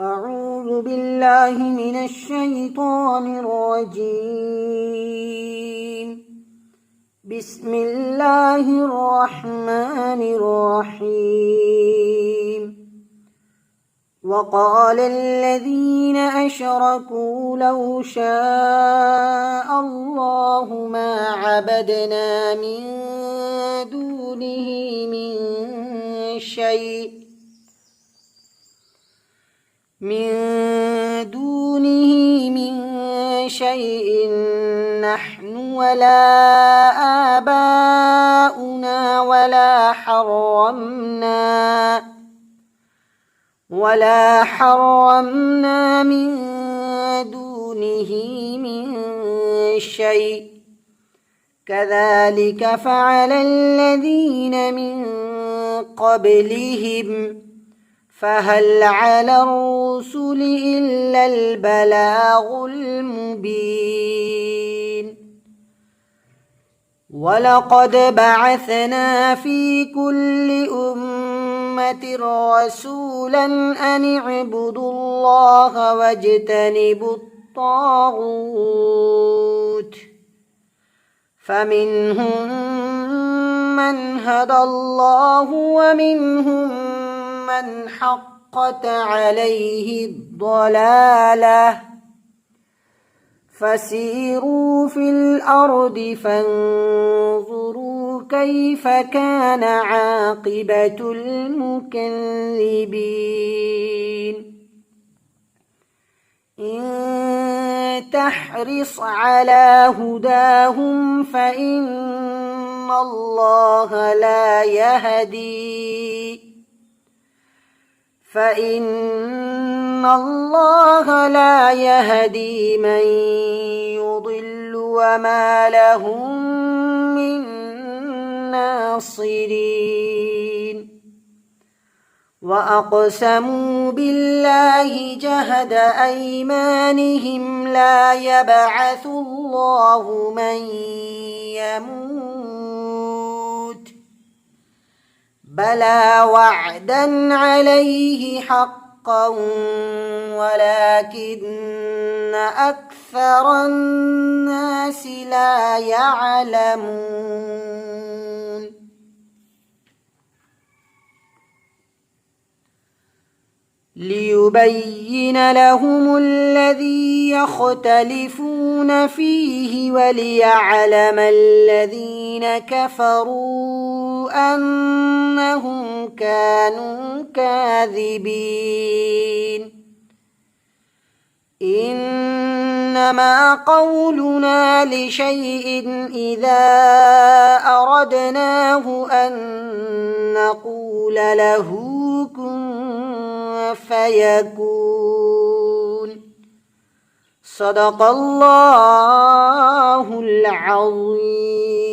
أعوذ بالله من الشيطان الرجيم. بسم الله الرحمن الرحيم. وقال الذين أشركوا لو شاء الله ما عبدنا من دونه من شيء نحن ولا آباؤنا ولا حرمنا من دونه من شيء كذلك فعل الذين من قبلهم فهل على الرسل إلا البلاغ المبين. ولقد بعثنا في كل أمة رسولا أن اعبدوا الله واجتنبوا الطاغوت فمنهم من هدى الله ومنهم من حقت عليه الضلالة فسيروا في الأرض فانظروا كيف كان عاقبة المكذبين. إن تحرص على هداهم فإن الله لا يهدي من يضل وما لهم من ناصرين. وأقسموا بالله جهد أيمانهم لا يبعث الله من يموت بلى وعدا عليه حقا ولكن أكثر الناس لا يعلمون. ليبين لهم الذي يختلفون فيه وليعلم الذين كفروا أنهم كانوا كاذبين. إنما قولنا لشيء إذا أردناه أن نقول له كن فيكون. صدق الله العظيم.